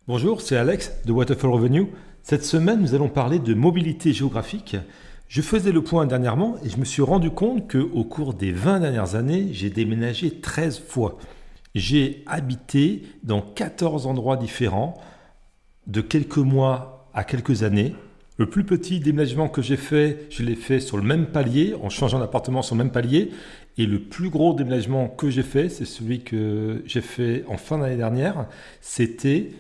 Bonjour, c'est Alex de Waterfall Revenue. Cette semaine, nous allons parler de mobilité géographique. Je faisais le point dernièrement et je me suis rendu compte qu'au cours des 20 dernières années, j'ai déménagé 13 fois. J'ai habité dans 14 endroits différents, de quelques mois à quelques années. Le plus petit déménagement que j'ai fait, je l'ai fait sur le même palier, en changeant d'appartement sur le même palier. Et le plus gros déménagement que j'ai fait, c'est celui que j'ai fait en fin d'année dernière. C'était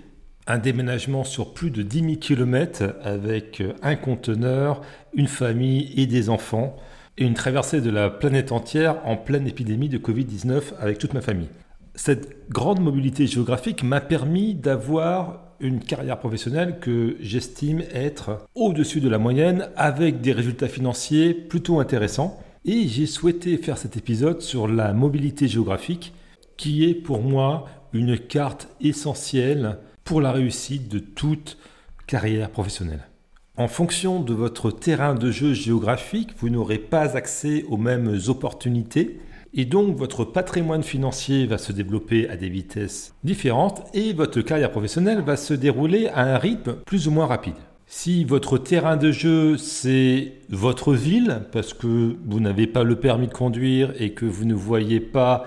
un déménagement sur plus de 10 000 km avec un conteneur, une famille et des enfants. Et une traversée de la planète entière en pleine épidémie de Covid-19 avec toute ma famille. Cette grande mobilité géographique m'a permis d'avoir une carrière professionnelle que j'estime être au-dessus de la moyenne avec des résultats financiers plutôt intéressants. Et j'ai souhaité faire cet épisode sur la mobilité géographique qui est pour moi une carte essentielle pour la réussite de toute carrière professionnelle. En fonction de votre terrain de jeu géographique, vous n'aurez pas accès aux mêmes opportunités et donc votre patrimoine financier va se développer à des vitesses différentes et votre carrière professionnelle va se dérouler à un rythme plus ou moins rapide. Si votre terrain de jeu, c'est votre ville, parce que vous n'avez pas le permis de conduire et que vous ne voyez pas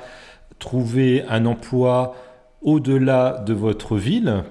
trouver un emploi au-delà de votre ville,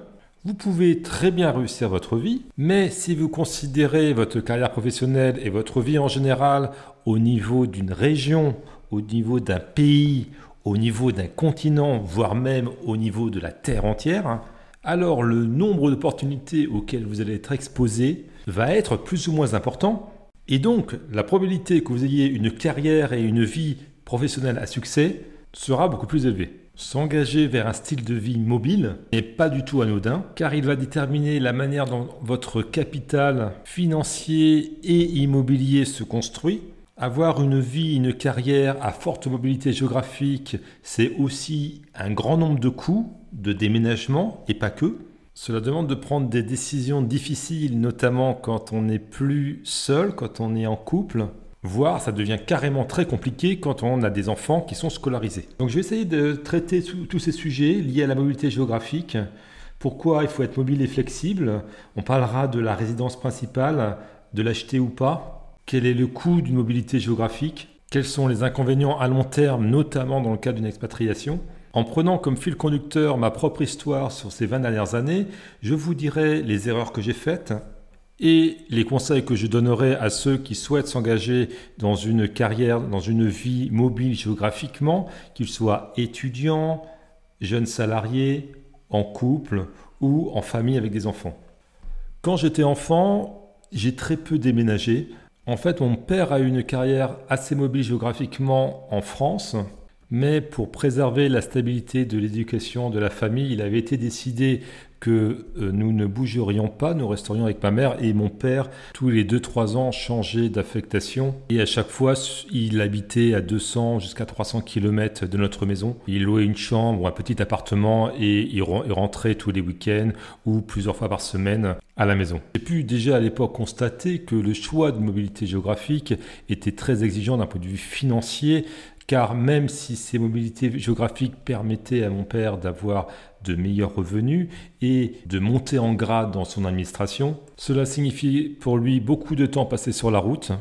vous pouvez très bien réussir votre vie, mais si vous considérez votre carrière professionnelle et votre vie en général au niveau d'une région, au niveau d'un pays, au niveau d'un continent, voire même au niveau de la Terre entière, alors le nombre d'opportunités auxquelles vous allez être exposé va être plus ou moins important. Et donc, la probabilité que vous ayez une carrière et une vie professionnelle à succès sera beaucoup plus élevée. S'engager vers un style de vie mobile n'est pas du tout anodin, car il va déterminer la manière dont votre capital financier et immobilier se construit. Avoir une vie, une carrière à forte mobilité géographique, c'est aussi un grand nombre de coûts, de déménagement et pas que. Cela demande de prendre des décisions difficiles, notamment quand on n'est plus seul, quand on est en couple. Voire ça devient carrément très compliqué quand on a des enfants qui sont scolarisés. Donc je vais essayer de traiter tous ces sujets liés à la mobilité géographique. Pourquoi il faut être mobile et flexible. On parlera de la résidence principale, de l'acheter ou pas. Quel est le coût d'une mobilité géographique? Quels sont les inconvénients à long terme, notamment dans le cas d'une expatriation? En prenant comme fil conducteur ma propre histoire sur ces 20 dernières années, je vous dirai les erreurs que j'ai faites et les conseils que je donnerai à ceux qui souhaitent s'engager dans une carrière, dans une vie mobile géographiquement, qu'ils soient étudiants, jeunes salariés, en couple ou en famille avec des enfants. Quand j'étais enfant, j'ai très peu déménagé. En fait, mon père a eu une carrière assez mobile géographiquement en France, mais pour préserver la stabilité de l'éducation de la famille, il avait été décidé que nous ne bougerions pas, nous resterions avec ma mère et mon père, tous les 2-3 ans, changeait d'affectation. Et à chaque fois, il habitait à 200 jusqu'à 300 km de notre maison. Il louait une chambre ou un petit appartement et il rentrait tous les week-ends ou plusieurs fois par semaine à la maison. J'ai pu déjà à l'époque constater que le choix de mobilité géographique était très exigeant d'un point de vue financier, car même si ces mobilités géographiques permettaient à mon père d'avoir de meilleurs revenus et de monter en grade dans son administration, cela signifiait pour lui beaucoup de temps passé sur la route,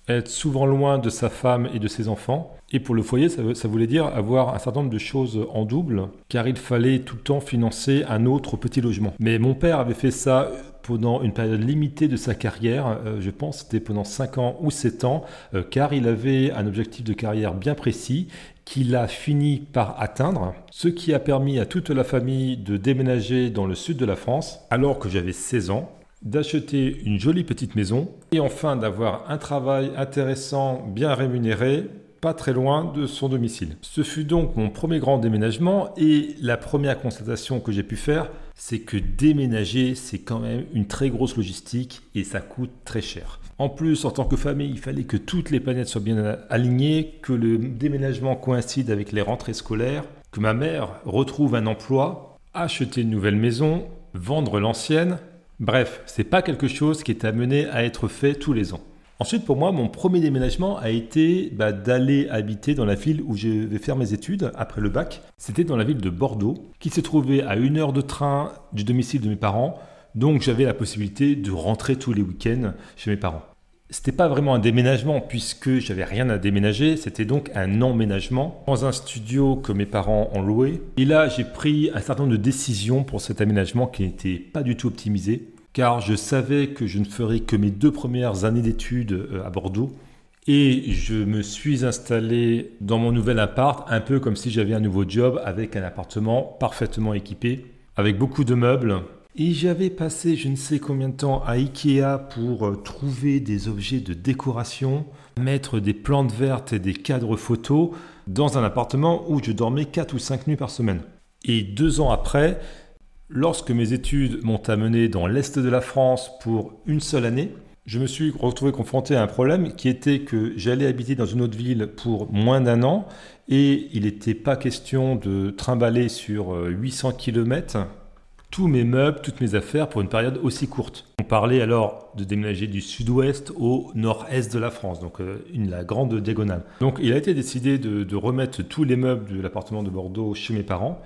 être souvent loin de sa femme et de ses enfants. Et pour le foyer, ça voulait dire avoir un certain nombre de choses en double, car il fallait tout le temps financer un autre petit logement. Mais mon père avait fait ça pendant une période limitée de sa carrière, je pense que c'était pendant 5 ans ou 7 ans, car il avait un objectif de carrière bien précis qu'il a fini par atteindre, ce qui a permis à toute la famille de déménager dans le sud de la France, alors que j'avais 16 ans, d'acheter une jolie petite maison et enfin d'avoir un travail intéressant, bien rémunéré, pas très loin de son domicile. Ce fut donc mon premier grand déménagement et la première constatation que j'ai pu faire, c'est que déménager, c'est quand même une très grosse logistique et ça coûte très cher. En plus, en tant que famille, il fallait que toutes les planètes soient bien alignées, que le déménagement coïncide avec les rentrées scolaires, que ma mère retrouve un emploi, acheter une nouvelle maison, vendre l'ancienne. Bref, c'est pas quelque chose qui est amené à être fait tous les ans. Ensuite, pour moi, mon premier déménagement a été d'aller habiter dans la ville où je vais faire mes études après le bac. C'était dans la ville de Bordeaux, qui se trouvait à 1 heure de train du domicile de mes parents. Donc j'avais la possibilité de rentrer tous les week-ends chez mes parents. C'était pas vraiment un déménagement puisque j'avais rien à déménager, c'était donc un emménagement dans un studio que mes parents ont loué. Et là, j'ai pris un certain nombre de décisions pour cet aménagement qui n'était pas du tout optimisé, car je savais que je ne ferais que mes 2 premières années d'études à Bordeaux. Et je me suis installé dans mon nouvel appart, un peu comme si j'avais un nouveau job avec un appartement parfaitement équipé, avec beaucoup de meubles. Et j'avais passé je ne sais combien de temps à Ikea pour trouver des objets de décoration, mettre des plantes vertes et des cadres photos dans un appartement où je dormais 4 ou 5 nuits par semaine. Et 2 ans après, lorsque mes études m'ont amené dans l'Est de la France pour une seule année, je me suis retrouvé confronté à un problème qui était que j'allais habiter dans une autre ville pour moins d'1 an et il n'était pas question de trimballer sur 800 km tous mes meubles, toutes mes affaires pour une période aussi courte. On parlait alors de déménager du sud-ouest au nord-est de la France, donc la grande diagonale. Donc il a été décidé de remettre tous les meubles de l'appartement de Bordeaux chez mes parents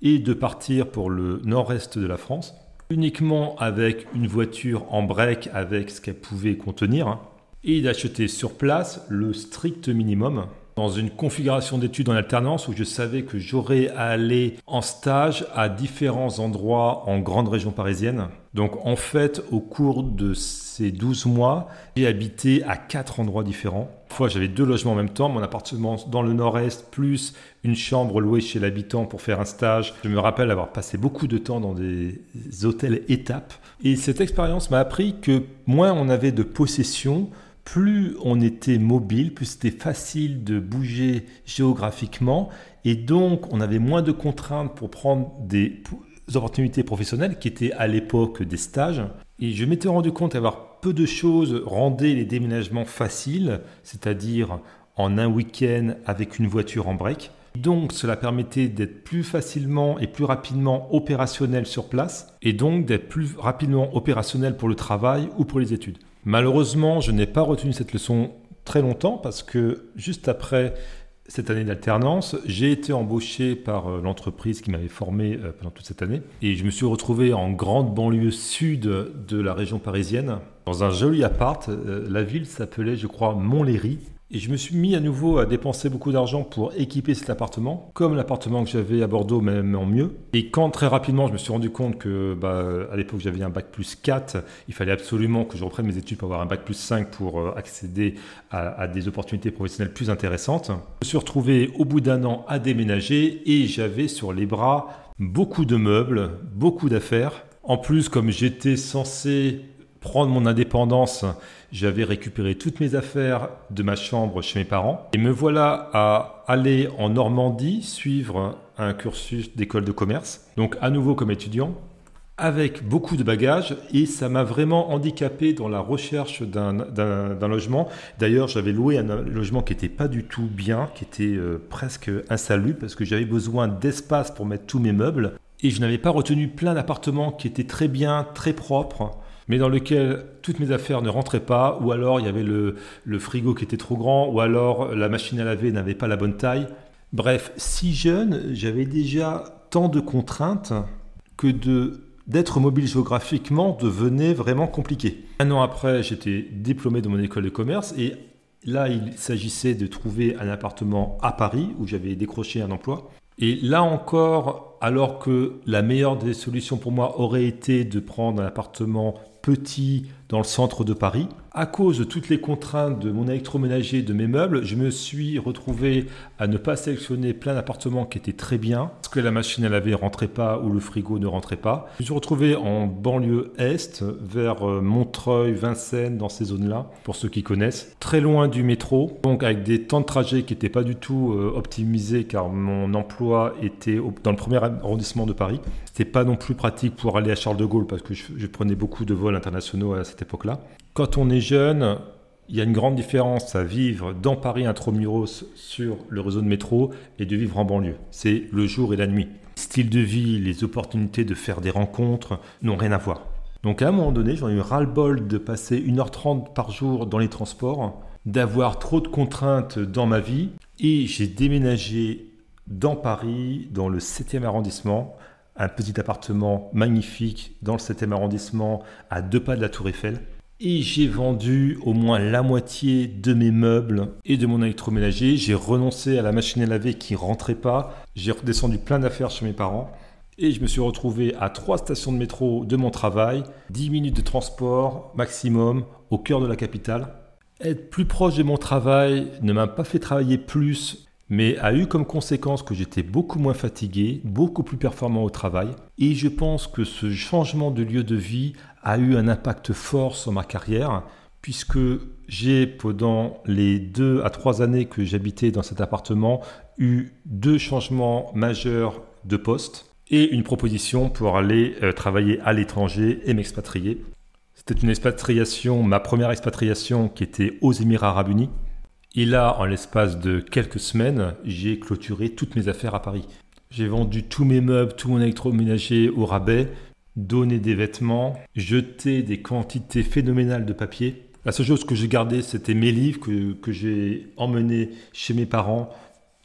et de partir pour le nord-est de la France, uniquement avec une voiture en break avec ce qu'elle pouvait contenir, et d'acheter sur place le strict minimum, dans une configuration d'études en alternance où je savais que j'aurais à aller en stage à différents endroits en grande région parisienne. Donc en fait, au cours de ces 12 mois, j'ai habité à 4 endroits différents. Parfois, j'avais 2 logements en même temps, mon appartement dans le nord-est, plus une chambre louée chez l'habitant pour faire un stage. Je me rappelle avoir passé beaucoup de temps dans des hôtels étapes. Et cette expérience m'a appris que moins on avait de possessions, plus on était mobile, plus c'était facile de bouger géographiquement et donc on avait moins de contraintes pour prendre des opportunités professionnelles qui étaient à l'époque des stages. Et je m'étais rendu compte qu'avoir peu de choses rendait les déménagements faciles, c'est-à-dire en un week-end avec une voiture en break. Donc cela permettait d'être plus facilement et plus rapidement opérationnel sur place et donc d'être plus rapidement opérationnel pour le travail ou pour les études. Malheureusement, je n'ai pas retenu cette leçon très longtemps parce que juste après cette année d'alternance, j'ai été embauché par l'entreprise qui m'avait formé pendant toute cette année et je me suis retrouvé en grande banlieue sud de la région parisienne dans un joli appart. La ville s'appelait, je crois, Montlhéry. Et je me suis mis à nouveau à dépenser beaucoup d'argent pour équiper cet appartement, comme l'appartement que j'avais à Bordeaux, même en mieux. Et quand très rapidement, je me suis rendu compte que, à l'époque, j'avais un bac plus 4, il fallait absolument que je reprenne mes études pour avoir un bac plus 5 pour accéder à des opportunités professionnelles plus intéressantes. Je me suis retrouvé au bout d'1 an à déménager et j'avais sur les bras beaucoup de meubles, beaucoup d'affaires. En plus, comme j'étais censé prendre mon indépendance, j'avais récupéré toutes mes affaires de ma chambre chez mes parents et me voilà à aller en Normandie suivre un cursus d'école de commerce, donc à nouveau comme étudiant, avec beaucoup de bagages et ça m'a vraiment handicapé dans la recherche d'un logement. D'ailleurs, j'avais loué un logement qui n'était pas du tout bien, qui était presque insalubre parce que j'avais besoin d'espace pour mettre tous mes meubles et je n'avais pas retenu plein d'appartements qui étaient très bien, très propres, mais dans lequel toutes mes affaires ne rentraient pas, ou alors il y avait le frigo qui était trop grand, ou alors la machine à laver n'avait pas la bonne taille. Bref, si jeune, j'avais déjà tant de contraintes que d'être mobile géographiquement devenait vraiment compliqué. 1 an après, j'étais diplômé de mon école de commerce et là, il s'agissait de trouver un appartement à Paris où j'avais décroché un emploi. Et là encore, alors que la meilleure des solutions pour moi aurait été de prendre un appartement petit dans le centre de Paris, à cause de toutes les contraintes de mon électroménager, de mes meubles, je me suis retrouvé à ne pas sélectionner plein d'appartements qui étaient très bien, parce que la machine à laver ne rentrait pas ou le frigo ne rentrait pas. Je me suis retrouvé en banlieue est, vers Montreuil, Vincennes, dans ces zones-là, pour ceux qui connaissent, très loin du métro, donc avec des temps de trajet qui n'étaient pas du tout optimisés, car mon emploi était dans le premier arrondissement de Paris. C'était pas non plus pratique pour aller à Charles de Gaulle, parce que je prenais beaucoup de vols internationaux à cette époque-là. Quand on est jeune, il y a une grande différence à vivre dans Paris intramuros sur le réseau de métro et de vivre en banlieue. C'est le jour et la nuit. Style de vie, les opportunités de faire des rencontres n'ont rien à voir. Donc à un moment donné, j'en ai eu ras-le-bol de passer 1h30 par jour dans les transports, d'avoir trop de contraintes dans ma vie, et j'ai déménagé dans Paris, dans le 7e arrondissement, un petit appartement magnifique dans le 7e arrondissement, à 2 pas de la Tour Eiffel. Et j'ai vendu au moins la moitié de mes meubles et de mon électroménager. J'ai renoncé à la machine à laver qui ne rentrait pas. J'ai redescendu plein d'affaires chez mes parents. Et je me suis retrouvé à 3 stations de métro de mon travail, 10 minutes de transport maximum au cœur de la capitale. Être plus proche de mon travail ne m'a pas fait travailler plus, mais a eu comme conséquence que j'étais beaucoup moins fatigué, beaucoup plus performant au travail. Et je pense que ce changement de lieu de vie a eu un impact fort sur ma carrière, puisque j'ai, pendant les 2 à 3 années que j'habitais dans cet appartement, eu 2 changements majeurs de poste et une proposition pour aller travailler à l'étranger et m'expatrier. C'était une expatriation, ma première expatriation qui était aux Émirats Arabes Unis. Et là, en l'espace de quelques semaines, j'ai clôturé toutes mes affaires à Paris. J'ai vendu tous mes meubles, tout mon électroménager au rabais, donné des vêtements, jeté des quantités phénoménales de papier. La seule chose que j'ai gardée, c'était mes livres que j'ai emmenés chez mes parents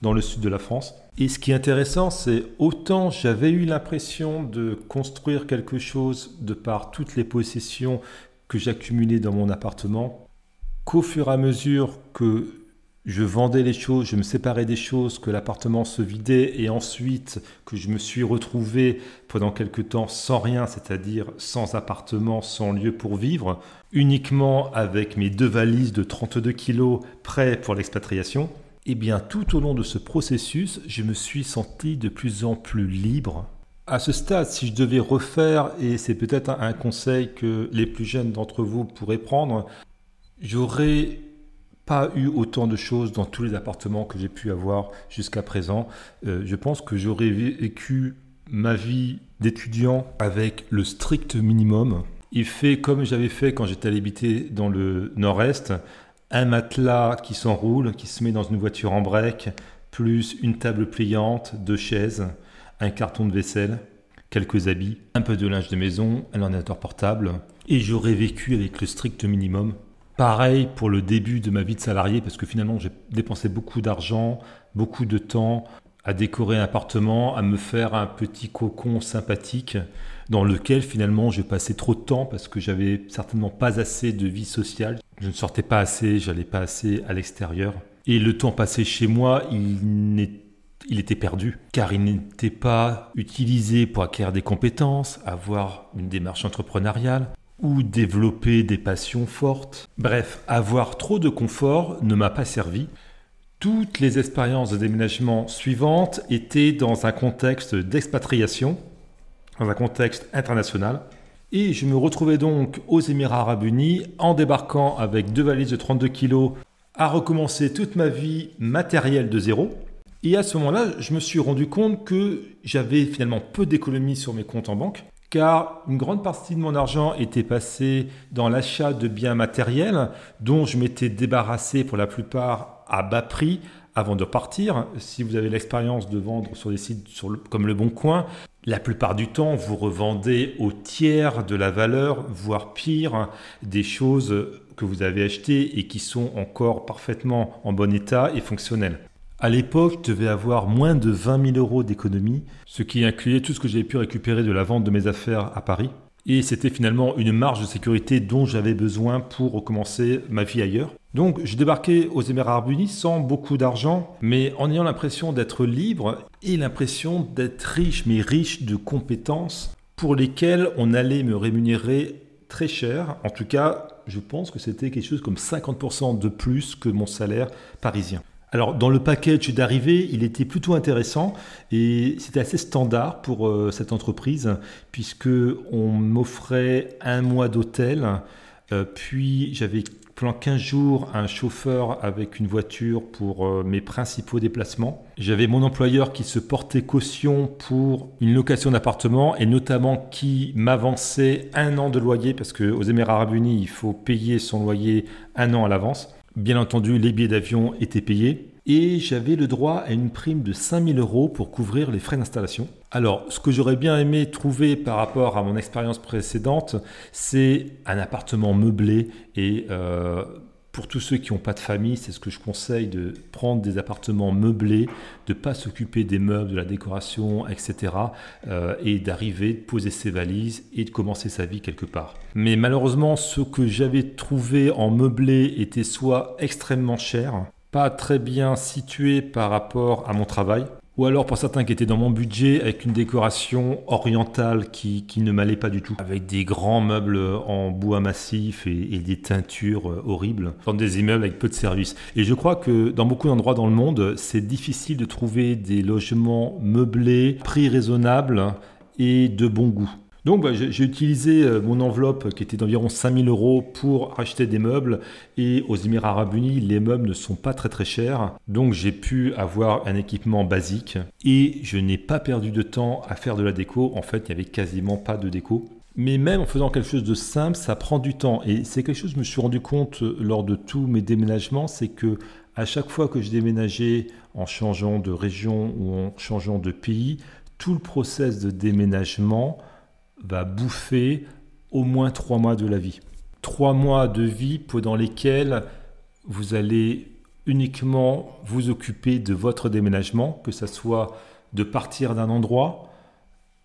dans le sud de la France. Et ce qui est intéressant, c'est autant j'avais eu l'impression de construire quelque chose de par toutes les possessions que j'accumulais dans mon appartement, qu'au fur et à mesure que je vendais les choses, je me séparais des choses, que l'appartement se vidait et ensuite que je me suis retrouvé pendant quelque temps sans rien, c'est-à-dire sans appartement, sans lieu pour vivre, uniquement avec mes 2 valises de 32 kilos prêts pour l'expatriation. Et bien tout au long de ce processus, je me suis senti de plus en plus libre. À ce stade, si je devais refaire, et c'est peut-être un conseil que les plus jeunes d'entre vous pourraient prendre, j'aurais pas eu autant de choses dans tous les appartements que j'ai pu avoir jusqu'à présent. Je pense que j'aurais vécu ma vie d'étudiant avec le strict minimum. Et fait comme j'avais fait quand j'étais allé habiter dans le nord-est, un matelas qui s'enroule, qui se met dans une voiture en break, plus une table pliante, 2 chaises, un carton de vaisselle, quelques habits, un peu de linge de maison, un ordinateur portable. Et j'aurais vécu avec le strict minimum. Pareil pour le début de ma vie de salarié, parce que finalement j'ai dépensé beaucoup d'argent, beaucoup de temps à décorer un appartement, à me faire un petit cocon sympathique dans lequel finalement j'ai passé trop de temps parce que j'avais certainement pas assez de vie sociale. Je ne sortais pas assez, j'allais pas assez à l'extérieur. Et le temps passé chez moi, il était perdu, car il n'était pas utilisé pour acquérir des compétences, avoir une démarche entrepreneuriale, ou développer des passions fortes. Bref, avoir trop de confort ne m'a pas servi. Toutes les expériences de déménagement suivantes étaient dans un contexte d'expatriation, dans un contexte international. Et je me retrouvais donc aux Émirats Arabes Unis en débarquant avec 2 valises de 32 kilos à recommencer toute ma vie matérielle de zéro. Et à ce moment-là, je me suis rendu compte que j'avais finalement peu d'économies sur mes comptes en banque, car une grande partie de mon argent était passée dans l'achat de biens matériels dont je m'étais débarrassé pour la plupart à bas prix avant de partir. Si vous avez l'expérience de vendre sur des sites comme Le Bon Coin, la plupart du temps, vous revendez au tiers de la valeur, voire pire, des choses que vous avez achetées et qui sont encore parfaitement en bon état et fonctionnelles. À l'époque, je devais avoir moins de 20 000 euros d'économie, ce qui incluait tout ce que j'avais pu récupérer de la vente de mes affaires à Paris. Et c'était finalement une marge de sécurité dont j'avais besoin pour recommencer ma vie ailleurs. Donc je débarquais aux Émirats Arabes Unis sans beaucoup d'argent, mais en ayant l'impression d'être libre et l'impression d'être riche, mais riche de compétences pour lesquelles on allait me rémunérer très cher. En tout cas, je pense que c'était quelque chose comme 50% de plus que mon salaire parisien. Alors, dans le package d'arrivée, il était plutôt intéressant et c'était assez standard pour cette entreprise puisque on m'offrait 1 mois d'hôtel, puis j'avais pendant 15 jours un chauffeur avec une voiture pour mes principaux déplacements. J'avais mon employeur qui se portait caution pour une location d'appartement et notamment qui m'avançait 1 an de loyer parce qu'aux Émirats Arabes Unis, il faut payer son loyer 1 an à l'avance. Bien entendu, les billets d'avion étaient payés. et j'avais le droit à une prime de 5 000 € pour couvrir les frais d'installation. Alors, ce que j'aurais bien aimé trouver par rapport à mon expérience précédente, c'est un appartement meublé et pour tous ceux qui n'ont pas de famille, c'est ce que je conseille, de prendre des appartements meublés, de ne pas s'occuper des meubles, de la décoration, etc. Et d'arriver, de poser ses valises et de commencer sa vie quelque part. Mais malheureusement, ce que j'avais trouvé en meublé était soit extrêmement cher, pas très bien situé par rapport à mon travail, ou alors pour certains qui étaient dans mon budget avec une décoration orientale qui ne m'allait pas du tout, avec des grands meubles en bois massif et des teintures horribles, dans des immeubles avec peu de services. Et je crois que dans beaucoup d'endroits dans le monde, c'est difficile de trouver des logements meublés, prix raisonnables et de bon goût. Donc j'ai utilisé mon enveloppe qui était d'environ 5 000 € pour acheter des meubles, et aux Émirats Arabes Unis, les meubles ne sont pas très chers, donc j'ai pu avoir un équipement basique et je n'ai pas perdu de temps à faire de la déco. En fait, il n'y avait quasiment pas de déco. Mais même en faisant quelque chose de simple, ça prend du temps, et c'est quelque chose que je me suis rendu compte lors de tous mes déménagements, c'est que à chaque fois que je déménageais en changeant de région ou en changeant de pays, tout le process de déménagement va bouffer au moins 3 mois de la vie. 3 mois de vie pendant lesquels vous allez uniquement vous occuper de votre déménagement, que ce soit de partir d'un endroit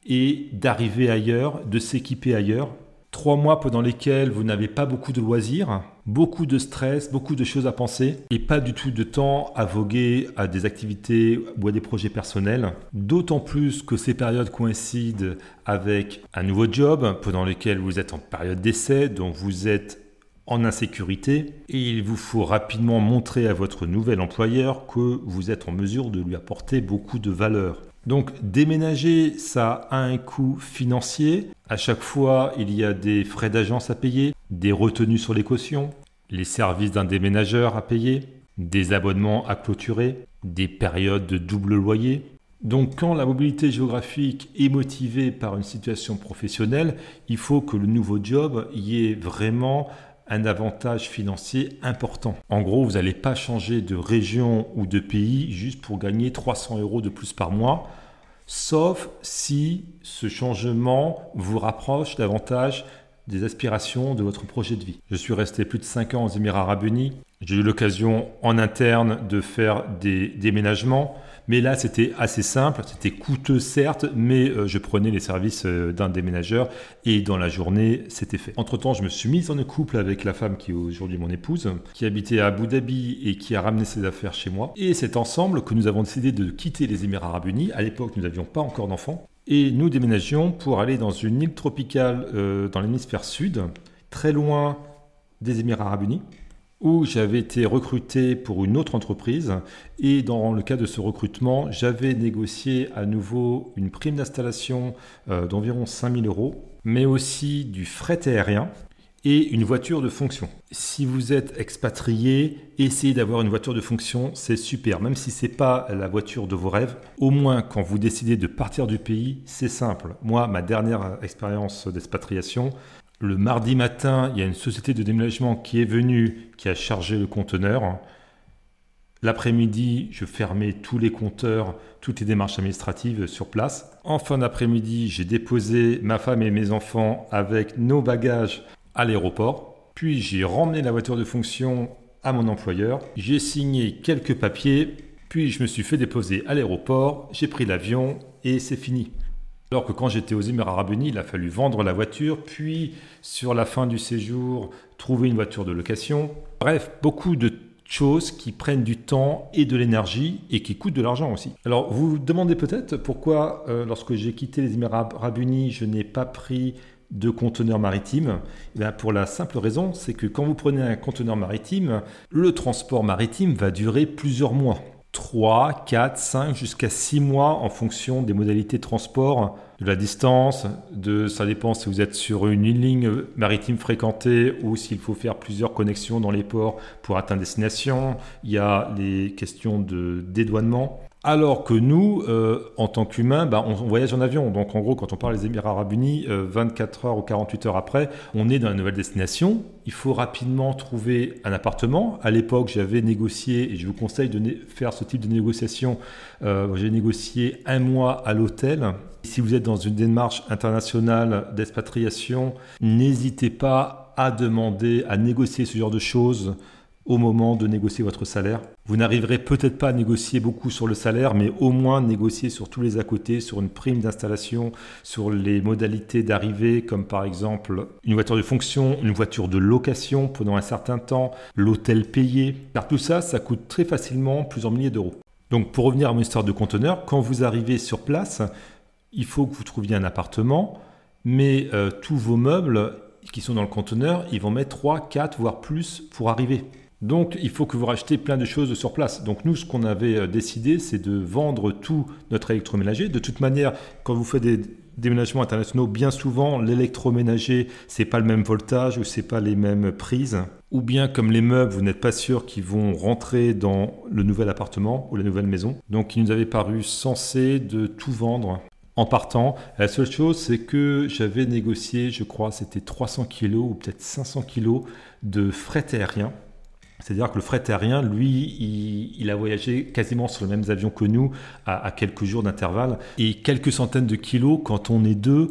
et d'arriver ailleurs, de s'équiper ailleurs. 3 mois pendant lesquels vous n'avez pas beaucoup de loisirs, beaucoup de stress, beaucoup de choses à penser et pas du tout de temps à voguer à des activités ou à des projets personnels. D'autant plus que ces périodes coïncident avec un nouveau job pendant lequel vous êtes en période d'essai, donc vous êtes en insécurité et il vous faut rapidement montrer à votre nouvel employeur que vous êtes en mesure de lui apporter beaucoup de valeur. Donc déménager, ça a un coût financier. À chaque fois, il y a des frais d'agence à payer, des retenues sur les cautions, les services d'un déménageur à payer, des abonnements à clôturer, des périodes de double loyer. Donc quand la mobilité géographique est motivée par une situation professionnelle, il faut que le nouveau job y ait vraiment un avantage financier important. En gros, vous n'allez pas changer de région ou de pays juste pour gagner 300 € de plus par mois, sauf si ce changement vous rapproche davantage des aspirations de votre projet de vie. Je suis resté plus de 5 ans aux Émirats Arabes Unis. J'ai eu l'occasion en interne de faire des déménagements, mais là c'était assez simple, c'était coûteux certes, mais je prenais les services d'un déménageur et dans la journée c'était fait. Entre-temps, je me suis mis en couple avec la femme qui est aujourd'hui mon épouse, qui habitait à Abu Dhabi et qui a ramené ses affaires chez moi. Et c'est ensemble que nous avons décidé de quitter les Émirats Arabes Unis. À l'époque, nous n'avions pas encore d'enfants. Et nous déménagions pour aller dans une île tropicale dans l'hémisphère sud, très loin des Émirats Arabes Unis, où j'avais été recruté pour une autre entreprise. Et dans le cadre de ce recrutement, j'avais négocié à nouveau une prime d'installation d'environ 5 000 €, mais aussi du fret aérien et une voiture de fonction. Si vous êtes expatrié, essayez d'avoir une voiture de fonction, c'est super. Même si ce n'est pas la voiture de vos rêves, au moins quand vous décidez de partir du pays, c'est simple. Moi, ma dernière expérience d'expatriation, le mardi matin, il y a une société de déménagement qui est venue, qui a chargé le conteneur. L'après-midi, je fermais tous les compteurs, toutes les démarches administratives sur place. En fin d'après-midi, j'ai déposé ma femme et mes enfants avec nos bagages à l'aéroport. Puis j'ai ramené la voiture de fonction à mon employeur. J'ai signé quelques papiers. Puis je me suis fait déposer à l'aéroport. J'ai pris l'avion et c'est fini. Alors que quand j'étais aux Émirats Arabes Unis, il a fallu vendre la voiture, puis sur la fin du séjour, trouver une voiture de location. Bref, beaucoup de choses qui prennent du temps et de l'énergie et qui coûtent de l'argent aussi. Alors vous vous demandez peut-être pourquoi lorsque j'ai quitté les Émirats Arabes Unis, je n'ai pas pris de conteneur maritime. Eh bien, pour la simple raison, c'est que quand vous prenez un conteneur maritime, le transport maritime va durer plusieurs mois. 3, 4, 5, jusqu'à 6 mois en fonction des modalités de transport, de la distance, ça dépend si vous êtes sur une ligne maritime fréquentée ou s'il faut faire plusieurs connexions dans les ports pour atteindre destination. Il y a les questions de dédouanement. Alors que nous, en tant qu'humains, on voyage en avion. Donc en gros, quand on parle des Émirats Arabes Unis, 24 heures ou 48 heures après, on est dans une nouvelle destination. Il faut rapidement trouver un appartement. À l'époque, j'avais négocié, et je vous conseille de faire ce type de négociation, j'ai négocié 1 mois à l'hôtel. Si vous êtes dans une démarche internationale d'expatriation, n'hésitez pas à demander, à négocier ce genre de choses au moment de négocier votre salaire. Vous n'arriverez peut-être pas à négocier beaucoup sur le salaire, mais au moins négocier sur tous les à côté, sur une prime d'installation, sur les modalités d'arrivée, comme par exemple une voiture de fonction, une voiture de location pendant un certain temps, l'hôtel payé. Car tout ça, ça coûte très facilement plusieurs milliers d'euros. Donc pour revenir à mon histoire de conteneur, quand vous arrivez sur place, il faut que vous trouviez un appartement, mais tous vos meubles qui sont dans le conteneur, ils vont mettre 3, 4, voire plus pour arriver. Donc, il faut que vous rachetez plein de choses sur place. Donc, nous, ce qu'on avait décidé, c'est de vendre tout notre électroménager. De toute manière, quand vous faites des déménagements internationaux, bien souvent, l'électroménager, c'est pas le même voltage ou c'est pas les mêmes prises. Ou bien, comme les meubles, vous n'êtes pas sûr qu'ils vont rentrer dans le nouvel appartement ou la nouvelle maison. Donc, il nous avait paru sensé de tout vendre en partant. La seule chose, c'est que j'avais négocié, je crois, c'était 300 kilos ou peut-être 500 kilos de fret aérien. C'est-à-dire que le fret aérien, lui, il a voyagé quasiment sur les mêmes avions que nous à quelques jours d'intervalle. Et quelques centaines de kilos, quand on est deux,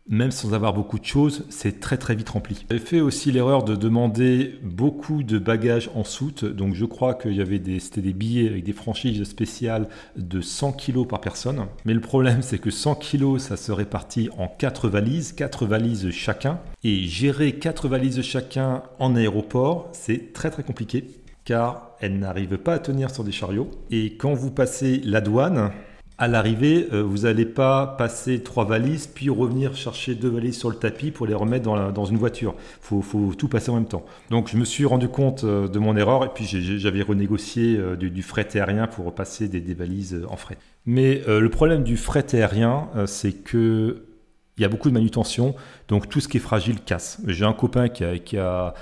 même sans avoir beaucoup de choses, c'est très très vite rempli. J'avais fait aussi l'erreur de demander beaucoup de bagages en soute. Donc je crois qu'il y avait c'était des billets avec des franchises spéciales de 100 kilos par personne. Mais le problème, c'est que 100 kilos, ça se répartit en 4 valises chacun. Et gérer 4 valises chacun en aéroport, c'est très très compliqué. Car elles n'arrivent pas à tenir sur des chariots. Et quand vous passez la douane, à l'arrivée, vous n'allez pas passer 3 valises, puis revenir chercher 2 valises sur le tapis pour les remettre dans une voiture. Il faut tout passer en même temps. Donc je me suis rendu compte de mon erreur et puis j'avais renégocié du fret aérien pour repasser des valises en fret. Mais le problème du fret aérien, c'est que il y a beaucoup de manutention, donc tout ce qui est fragile casse. J'ai un copain qui a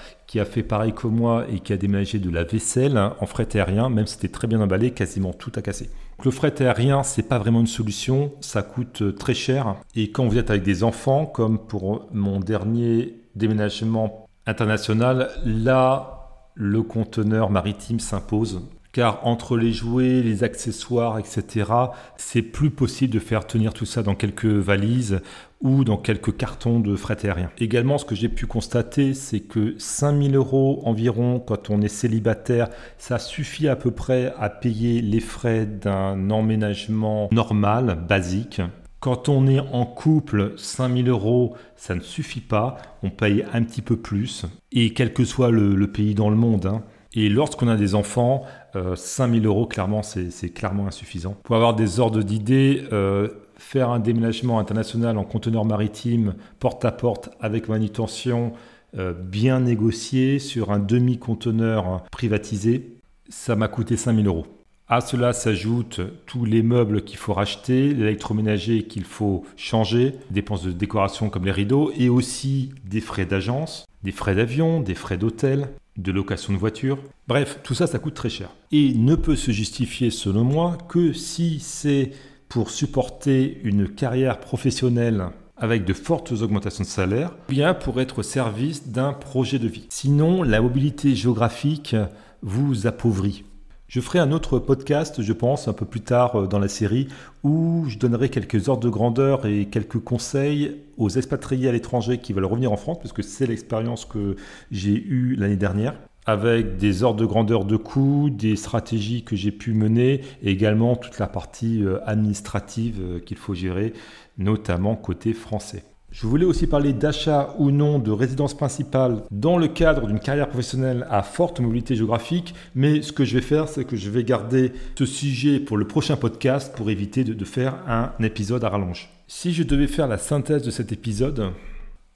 fait pareil que moi et qui a déménagé de la vaisselle en fret aérien, même si c'était très bien emballé, quasiment tout a cassé. Le fret aérien, c'est pas vraiment une solution, ça coûte très cher. Et quand vous êtes avec des enfants, comme pour mon dernier déménagement international, là, le conteneur maritime s'impose. Car entre les jouets, les accessoires, etc., c'est plus possible de faire tenir tout ça dans quelques valises ou dans quelques cartons de fret aérien. Également, ce que j'ai pu constater, c'est que 5 000 € environ, quand on est célibataire, ça suffit à peu près à payer les frais d'un emménagement normal, basique. Quand on est en couple, 5 000 €, ça ne suffit pas, on paye un petit peu plus, et quel que soit le pays dans le monde, hein. Et lorsqu'on a des enfants, 5 000 €, clairement, c'est clairement insuffisant. Pour avoir des ordres d'idées, faire un déménagement international en conteneur maritime, porte à porte, avec manutention, bien négocié, sur un demi-conteneur privatisé, ça m'a coûté 5 000 €. À cela s'ajoutent tous les meubles qu'il faut racheter, l'électroménager qu'il faut changer, dépenses de décoration comme les rideaux, et aussi des frais d'agence, des frais d'avion, des frais d'hôtel, de location de voiture. Bref, tout ça, ça coûte très cher. Et ne peut se justifier, selon moi, que si c'est pour supporter une carrière professionnelle avec de fortes augmentations de salaire, bien pour être au service d'un projet de vie. Sinon, la mobilité géographique vous appauvrit. Je ferai un autre podcast, je pense, un peu plus tard dans la série, où je donnerai quelques ordres de grandeur et quelques conseils aux expatriés à l'étranger qui veulent revenir en France, parce que c'est l'expérience que j'ai eue l'année dernière, avec des ordres de grandeur de coûts, des stratégies que j'ai pu mener, et également toute la partie administrative qu'il faut gérer, notamment côté français. Je voulais aussi parler d'achat ou non de résidence principale dans le cadre d'une carrière professionnelle à forte mobilité géographique, mais ce que je vais faire, c'est que je vais garder ce sujet pour le prochain podcast pour éviter de faire un épisode à rallonge. Si je devais faire la synthèse de cet épisode,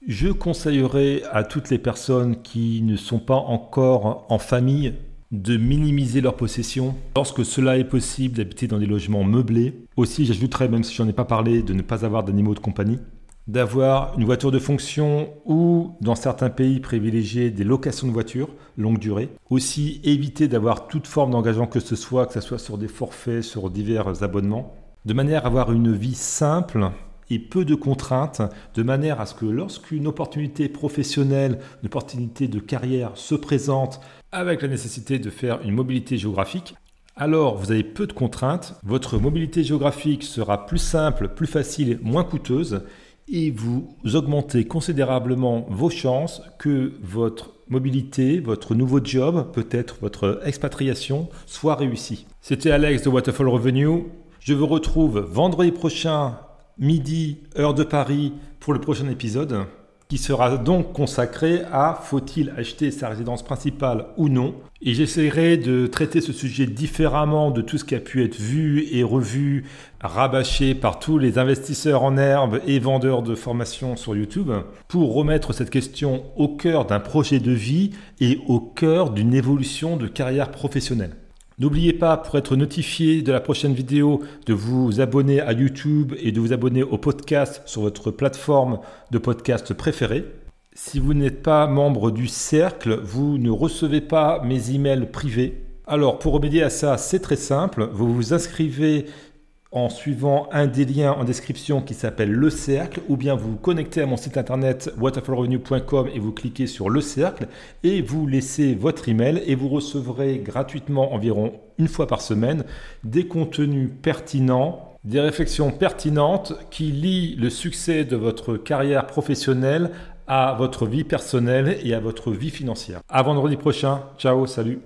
je conseillerais à toutes les personnes qui ne sont pas encore en famille de minimiser leurs possessions. Lorsque cela est possible, d'habiter dans des logements meublés. Aussi, j'ajouterais, même si je n'en ai pas parlé, de ne pas avoir d'animaux de compagnie. d'avoir une voiture de fonction ou, dans certains pays, privilégier des locations de voitures longue durée. Aussi, éviter d'avoir toute forme d'engagement que ce soit sur des forfaits, sur divers abonnements, de manière à avoir une vie simple et peu de contraintes, de manière à ce que lorsqu'une opportunité professionnelle, une opportunité de carrière se présente avec la nécessité de faire une mobilité géographique, alors vous avez peu de contraintes, votre mobilité géographique sera plus simple, plus facile, moins coûteuse et vous augmentez considérablement vos chances que votre mobilité, votre nouveau job, peut-être votre expatriation, soit réussie. C'était Alex de Waterfall Revenue. Je vous retrouve vendredi prochain, midi, heure de Paris, pour le prochain épisode, qui sera donc consacré à faut-il acheter sa résidence principale ou non. Et j'essaierai de traiter ce sujet différemment de tout ce qui a pu être vu et revu, rabâché par tous les investisseurs en herbe et vendeurs de formations sur YouTube, pour remettre cette question au cœur d'un projet de vie et au cœur d'une évolution de carrière professionnelle. N'oubliez pas, pour être notifié de la prochaine vidéo, de vous abonner à YouTube et de vous abonner au podcast sur votre plateforme de podcast préférée. Si vous n'êtes pas membre du cercle, vous ne recevez pas mes emails privés. Alors, pour remédier à ça, c'est très simple. Vous vous inscrivez en suivant un des liens en description qui s'appelle Le Cercle, ou bien vous vous connectez à mon site internet waterfallrevenue.com et vous cliquez sur Le Cercle et vous laissez votre email et vous recevrez gratuitement environ une fois par semaine des contenus pertinents, des réflexions pertinentes qui lient le succès de votre carrière professionnelle à votre vie personnelle et à votre vie financière. À vendredi prochain. Ciao, salut.